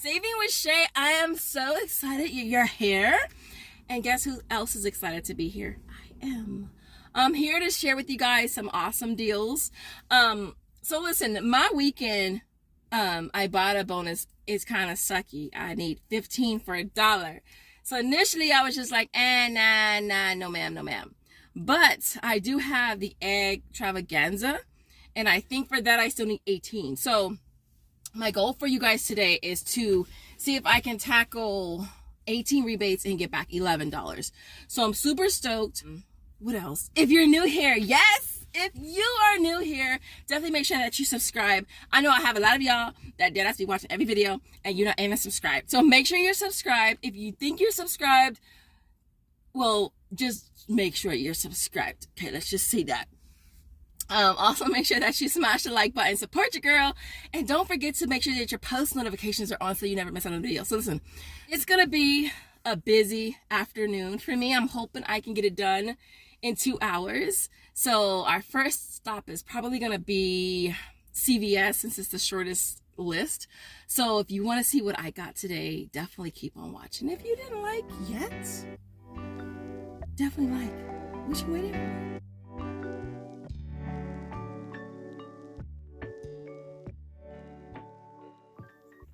Saving with Shay. I am so excited you're here. And guess who else is excited to be here? I am. I'm here to share with you guys some awesome deals. So listen, my weekend Ibotta bonus is kind of sucky. I need 15 for $1. So initially I was just like, nah, no ma'am. But I do have the egg travaganza, and I think for that I still need 18. So my goal for you guys today is to see if I can tackle 18 rebates and get back $11. So I'm super stoked. What else? If you're new here, yes, if you are new here, definitely make sure that you subscribe. I know I have a lot of y'all that did be watching every video and you're not even subscribed. So make sure you're subscribed. If you think you're subscribed, well, just make sure you're subscribed. Okay, let's just see that. Also make sure that you smash the like button, support your girl, and don't forget to make sure that your post notifications are on so you never miss out on a video. So listen, it's gonna be a busy afternoon for me. I'm hoping I can get it done in 2 hours. So our first stop is probably gonna be CVS, since it's the shortest list. So if you want to see what I got today, definitely keep on watching. If you didn't like yet, definitely like. What you waiting for?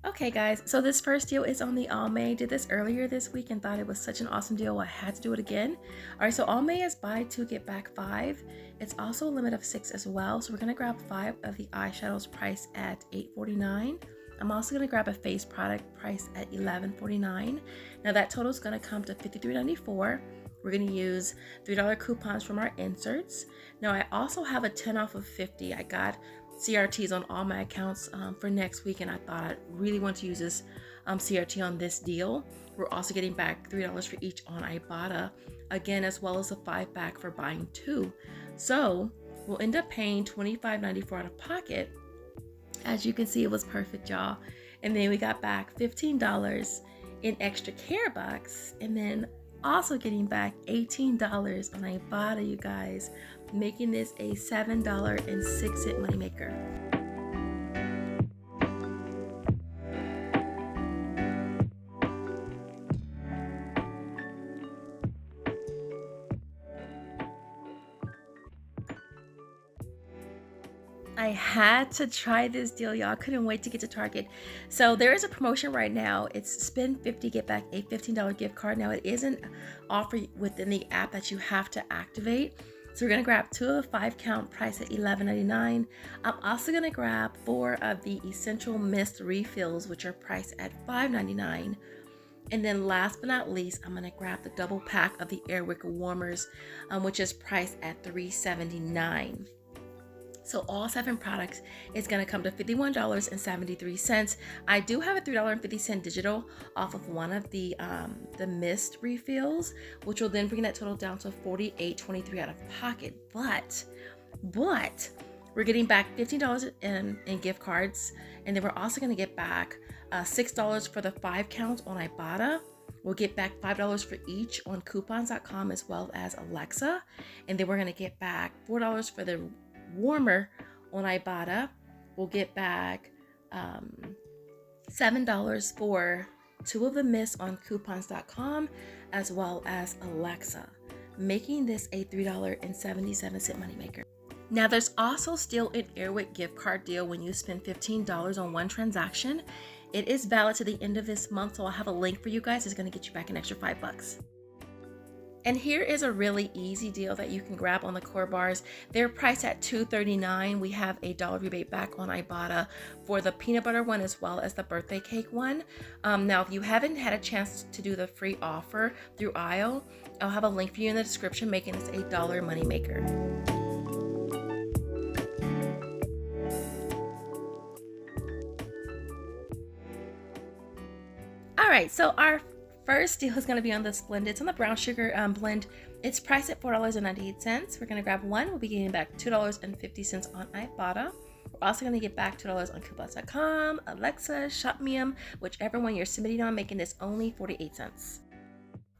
Okay guys, so this first deal is on the Olay. Did this earlier this week and thought it was such an awesome deal, I had to do it again. Alright, so Olay is buy 2 get back 5. It's also a limit of 6 as well. So we're gonna grab 5 of the eyeshadows priced at $8.49. I'm also gonna grab a face product priced at $11.49. Now that total is gonna come to $53.94. We're gonna use $3 coupons from our inserts. Now I also have a 10 off of 50. I got CRTs on all my accounts for next week, and I thought I really want to use this CRT on this deal. We're also getting back $3 for each on Ibotta, again, as well as a 5 back for buying 2. So we'll end up paying $25.94 out of pocket. As you can see, it was perfect, y'all. And then we got back $15 in extra care bucks, and then also getting back $18 on Ibotta, you guys, making this a $7.06 moneymaker. I had to try this deal, y'all. Couldn't wait to get to Target. So there is a promotion right now. It's spend 50, get back a $15 gift card. Now it isn't offered within the app that you have to activate. So we're gonna grab 2 of 5 count price at $11.99. I'm also gonna grab 4 of the Essential Mist refills, which are priced at $5.99. And then last but not least, I'm gonna grab the double pack of the Airwick warmers, which is priced at $3.79. So all 7 products is going to come to $51.73. I do have a $3.50 digital off of one of the mist refills, which will then bring that total down to $48.23 out of pocket. But we're getting back $15 in gift cards, and then we're also going to get back $6 for the 5 counts on Ibotta. We'll get back $5 for each on coupons.com as well as Alexa, and then we're going to get back $4 for the warmer on Ibotta. We'll get back $7 for 2 of the mists on coupons.com as well as Alexa, making this a $3.77 moneymaker. Now there's also still an Airwick gift card deal when you spend $15 on one transaction. It is valid to the end of this month, so I'll have a link for you guys. It's going to get you back an extra $5. And here is a really easy deal that you can grab on the core bars. They're priced at $2.39. We have a $1 rebate back on Ibotta for the peanut butter one as well as the birthday cake one. Now, if you haven't had a chance to do the free offer through Aisle, I'll have a link for you in the description, making this a $1 moneymaker. All right, so our first deal is going to be on the Splendid. It's on the brown sugar blend. It's priced at $4.98. We're going to grab 1. We'll be getting back $2.50 on Ibotta. We're also going to get back $2 on coupons.com, Alexa, ShopMium, whichever one you're submitting on, making this only 48 cents.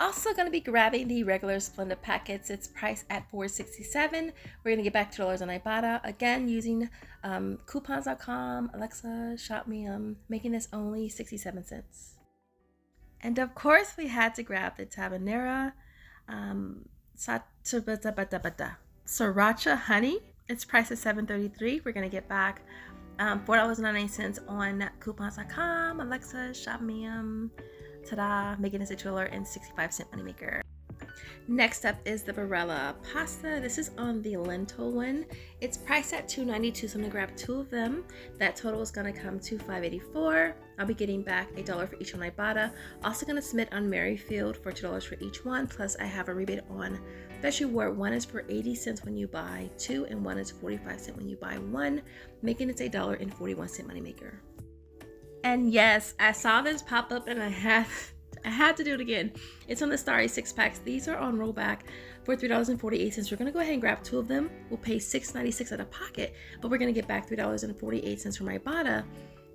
Also going to be grabbing the regular Splendid packets. It's priced at $4.67. We're going to get back $2 on Ibotta. Again, using coupons.com, Alexa, Shop Me, making this only 67 cents. And of course, we had to grab the Tabanera Sriracha Honey. It's priced at $7.33. We're going to get back $4.99 on coupons.com, Alexa, Shop Me, ta-da, making this a $2.65 moneymaker. Next up is the Barilla pasta. This is on the lentil one. It's priced at $2.92, so I'm gonna grab 2 of them. That total is gonna come to $5.84. I'll be getting back $1 for each on Ibotta. Also gonna submit on Merryfield for $2 for each one. Plus I have a rebate on Special Award. One is for 80 cents when you buy 2, and one is 45 cents when you buy 1, making it a $1.41 moneymaker. And yes, I saw this pop up and I had to do it again. It's on the Starry 6-packs. These are on rollback for $3.48. We're going to go ahead and grab 2 of them. We'll pay $6.96 out of pocket, but we're going to get back $3.48 from Ibotta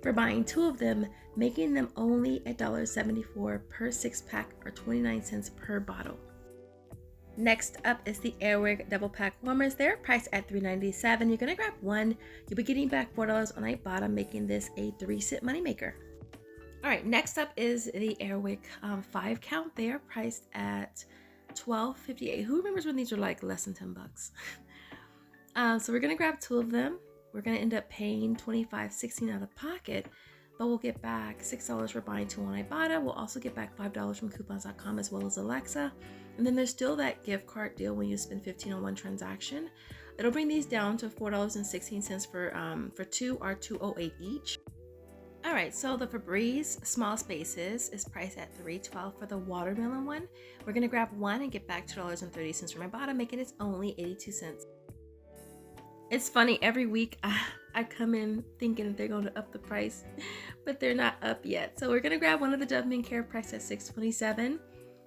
for buying 2 of them, making them only $1.74 per 6-pack or 29 cents per bottle. Next up is the Airwick double pack warmers. They're priced at $3.97. You're going to grab 1. You'll be getting back $4 on Ibotta, making this a 3-cent moneymaker. All right, next up is the Airwick 5 count. They are priced at $12.58. Who remembers when these were like less than $10? So we're going to grab 2 of them. We're going to end up paying $25.16 out of pocket, but we'll get back $6 for buying 2 on Ibotta. We'll also get back $5 from coupons.com as well as Alexa. And then there's still that gift card deal when you spend $15 on 1 transaction. It'll bring these down to $4.16 for 2 or $2.08 each. All right, so the Febreze Small Spaces is priced at $3.12 for the watermelon one. We're gonna grab 1 and get back $2.30 from Ibotta, making it only 82 cents. It's funny, every week I come in thinking that they're going to up the price, but they're not up yet. So we're gonna grab 1 of the Dove Men Care priced at $6.27.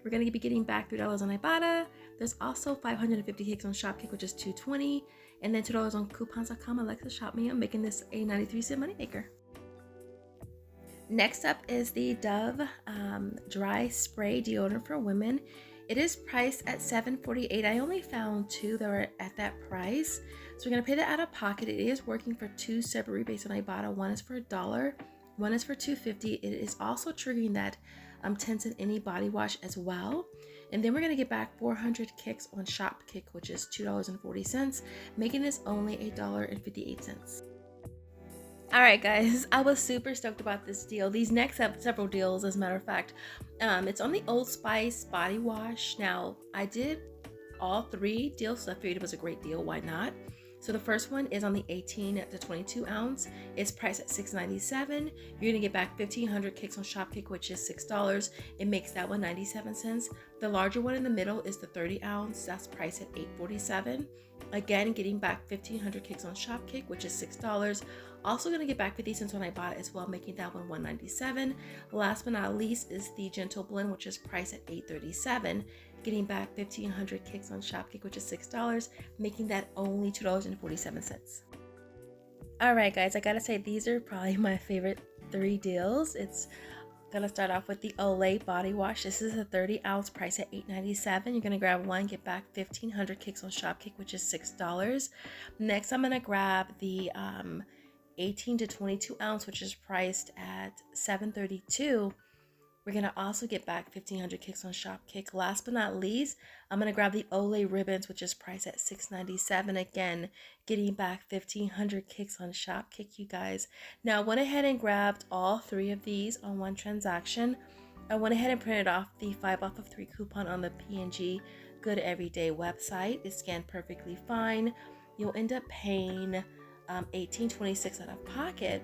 We're going to be getting back $3 on Ibotta. There's also 550 kicks on Shopkick, which is $2.20, and then $2 on coupons.com, Alexa, Shop Me, I'm making this a 93-cent moneymaker. Next up is the Dove Dry Spray Deodorant for Women. It is priced at $7.48. I only found 2 that were at that price, so we're going to pay that out of pocket. It is working for 2 separate rebates on Ibotta. One is for $1, one is for $2.50. It is also triggering that 10-cent any body wash as well. And then we're going to get back 400 kicks on Shopkick, which is $2.40, making this only $1.58. All right, guys, I was super stoked about this deal. These next have several deals, as a matter of fact. It's on the Old Spice body wash. Now, I did all 3 deals, so I figured it was a great deal. Why not? So the first one is on the 18 to 22 ounce. It's priced at $6.97. You're gonna get back 1,500 kicks on Shopkick, which is $6. It makes that one 97 cents. The larger one in the middle is the 30 ounce. That's priced at $8.47. Again, getting back 1,500 kicks on Shopkick, which is $6. Also gonna get back 50 cents when I bought it as well, making that one $1.97. Last but not least is the Gentle Blend, which is priced at $8.37. Getting back 1,500 kicks on Shopkick, which is $6, making that only $2.47. All right, guys, I gotta say these are probably my favorite 3 deals. It's gonna start off with the Olay body wash. This is a 30 ounce, price at $8.97. You're gonna grab 1, get back 1,500 kicks on Shopkick, which is $6. Next, I'm gonna grab the 18 to 22 ounce, which is priced at $7.32. We're going to also get back 1,500 kicks on Shopkick. Last but not least, I'm going to grab the Olay ribbons, which is priced at $6.97. Again, getting back 1,500 kicks on Shopkick, you guys. Now, I went ahead and grabbed all 3 of these on 1 transaction. I went ahead and printed off the 5 off of 3 coupon on the P&G Good Everyday website. It scanned perfectly fine. You'll end up paying $18.26 out of pocket.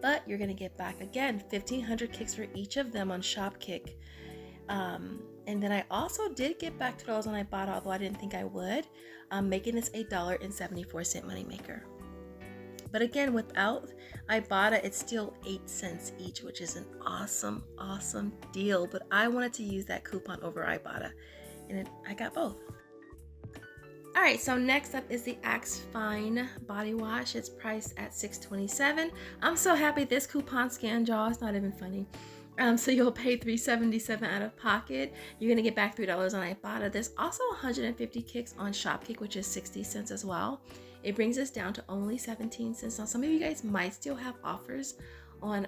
But you're going to get back, again, 1,500 kicks for each of them on Shopkick. And then I also did get back $2 on Ibotta, although I didn't think I would, making this a $1.74 moneymaker. But again, without Ibotta, it's still 8 cents each, which is an awesome, awesome deal. But I wanted to use that coupon over Ibotta, and I got both. All right, so next up is the Axe Fine body wash. It's priced at $6.27. I'm so happy this coupon scanned, y'all. It's not even funny. So you'll pay $3.77 out of pocket. You're gonna get back $3 on Ibotta. There's also 150 kicks on Shopkick, which is 60 cents as well. It brings us down to only 17 cents. Now some of you guys might still have offers on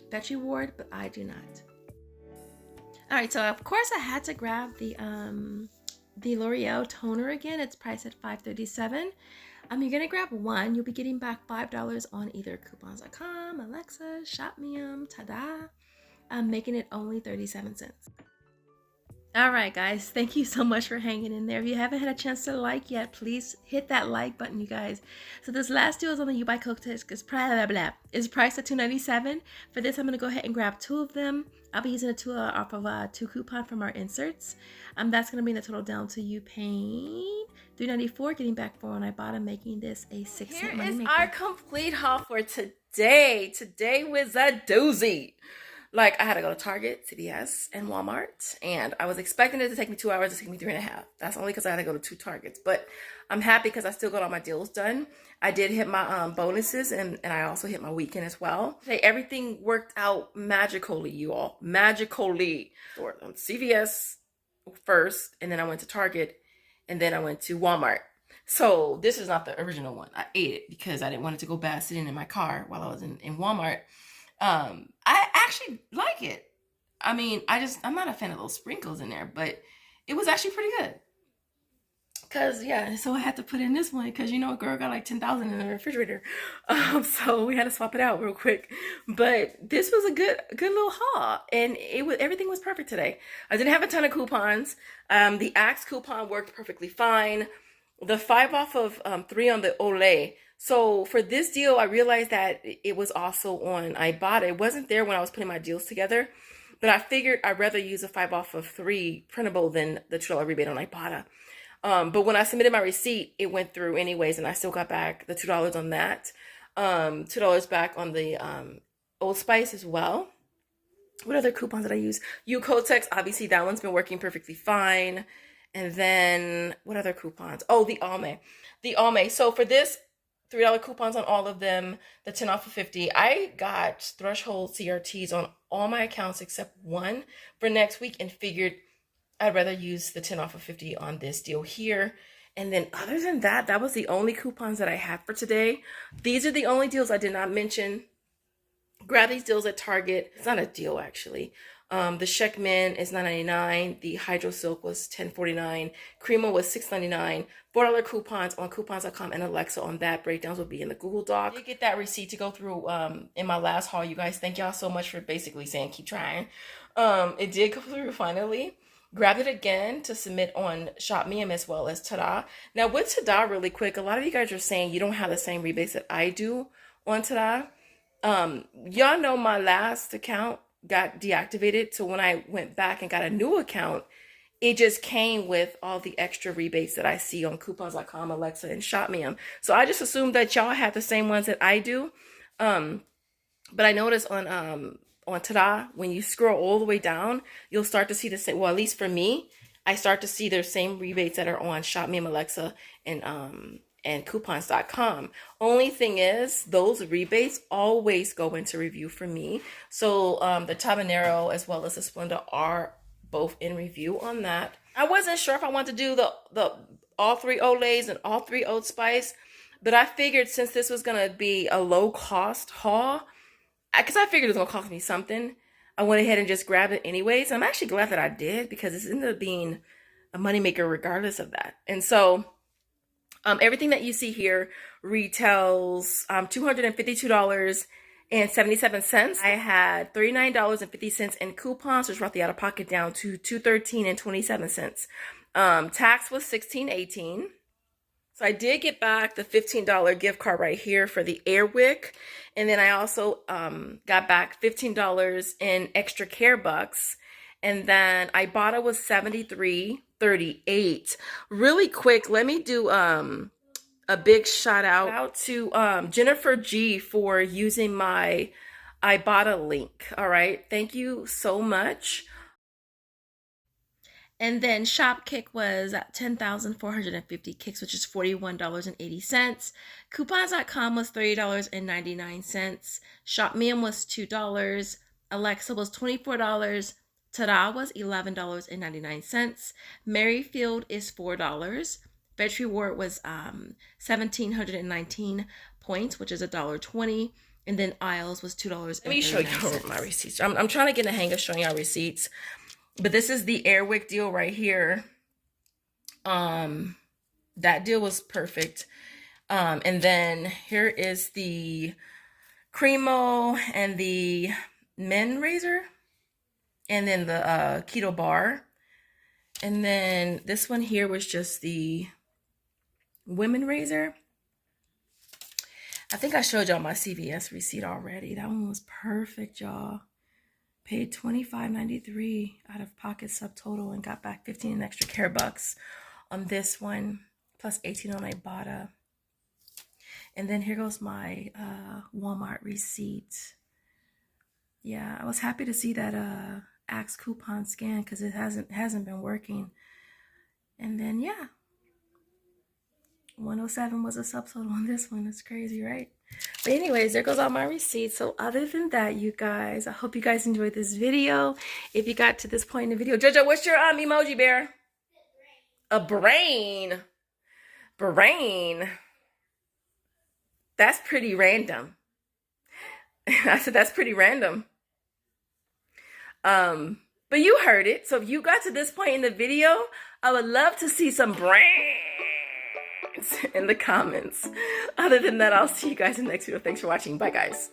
Fetch Reward, but I do not. All right, so of course I had to grab the L'Oreal toner again. It's priced at $5.37. You're gonna grab one. You'll be getting back $5 on either coupons.com, Alexa, ShopMium, Tada. Making it only 37 cents. All right, guys, thank you so much for hanging in there. If you haven't had a chance to like yet, please hit that like button, you guys. So this last deal is on the You Buy Coke disc. It's priced at $2.97. For this, I'm gonna go ahead and grab two of them. I'll be using a two off of a 2 coupon from our inserts. That's gonna bring the total down to you paying $3.94, getting back $4 on Ibotta, making this a 6-cent money maker. Here is our complete haul for today. Today was a doozy. Like, I had to go to Target, CVS, and Walmart, and I was expecting it to take me 2 hours. It took me 3.5. That's only because I had to go to 2 Targets, but I'm happy because I still got all my deals done. I did hit my bonuses, and I also hit my weekend as well. Okay, everything worked out magically, you all. Magically. CVS first, and then I went to Target, and then I went to Walmart. So this is not the original one. I ate it because I didn't want it to go bad sitting in my car while I was in Walmart. I actually like it. I mean, I'm not a fan of those sprinkles in there, but it was actually pretty good. Cause yeah, so I had to put in this one because, you know, a girl got like 10,000 in the refrigerator. So we had to swap it out real quick. But this was a good little haul, and everything was perfect today. I didn't have a ton of coupons. The Axe coupon worked perfectly fine. The 5 off of 3 on the Olay. So for this deal, I realized that it was also on Ibotta. It wasn't there when I was putting my deals together, but I figured I'd rather use a 5 off of 3 printable than the $2 rebate on Ibotta. But when I submitted my receipt, it went through anyways, and I still got back the $2 on that. $2 back on the Old Spice as well. What other coupons did I use? Kotex, obviously that one's been working perfectly fine. And then what other coupons? Oh, the Olay. The Olay. So for this, $3 coupons on all of them, the 10 off of 50. I got threshold CRTs on all my accounts except one for next week, and figured I'd rather use the 10 off of 50 on this deal here. And then other than that, that was the only coupons that I had for today. These are the only deals I did not mention. Grab these deals at Target. It's not a deal, actually. The Sheckman is $9.99. The Hydro Silk was $10.49. Crema was $6.99. $4 coupons on coupons.com and Alexa on that. Breakdowns will be in the Google Doc. I did get that receipt to go through in my last haul, you guys. Thank y'all so much for basically saying keep trying. It did go through finally. Grabbed it again to submit on ShopMium as well as Tada. Now with Tada, really quick, a lot of you guys are saying you don't have the same rebates that I do on Tada. Y'all know my last account got deactivated, so when I went back and got a new account, it just came with all the extra rebates that I see on coupons.com, Alexa, and ShopMium. So I just assumed that y'all had the same ones that I do. But I noticed on Tada, when you scroll all the way down, you'll start to see the same. Well, at least for me, I start to see their same rebates that are on ShopMium, Alexa, and coupons.com. Only thing is, those rebates always go into review for me. So the Tabanero as well as the Splenda are both in review on that. I wasn't sure if I wanted to do the all 3 Olays and all 3 Old Spice, but I figured since this was gonna be a low cost haul, because I figured it was gonna cost me something, I went ahead and just grabbed it anyways. I'm actually glad that I did, because it ended up being a moneymaker regardless of that. And so everything that you see here retails $252.77. I had $39.50 in coupons, which brought the out of pocket down to $213.27. Tax was $16.18. So I did get back the $15 gift card right here for the Airwick, and then I also got back $15 in extra care bucks. And then Ibotta was $73.38. Really quick, let me do a big shout out to Jennifer G for using my Ibotta link. All right, thank you so much. And then Shopkick was 10,450 kicks, which is $41.80. Coupons.com was $30.99. ShopMium was $2. Alexa was $24. Ta-da was $11.99. Merryfield is $4. Fetch Reward was 1,719 points, which is $1.20. And then Isles was $2. Let me show you my receipts. I'm trying to get in the hang of showing y'all receipts. But this is the Airwick deal right here. That deal was perfect. And then here is the Cremo and the Men razor. And then the keto bar. And then this one here was just the women razor. I think I showed y'all my CVS receipt already. That one was perfect, y'all. Paid $25.93 out of pocket subtotal and got back 15 in extra care bucks on this one, plus 18 on Ibotta. And then here goes my Walmart receipt. Yeah, I was happy to see that Axe coupon scan because it hasn't been working. And then yeah, 107 was a subtotal on this one. It's crazy, right? But anyways, there goes all my receipts. So other than that, you guys, I hope you guys enjoyed this video. If you got to this point in the video, Jojo, what's your emoji, bear? A brain. Brain. That's pretty random. I said that's pretty random. But you heard it. So if you got to this point in the video, I would love to see some brains in the comments. Other than that, I'll see you guys in the next video. Thanks for watching. Bye, guys.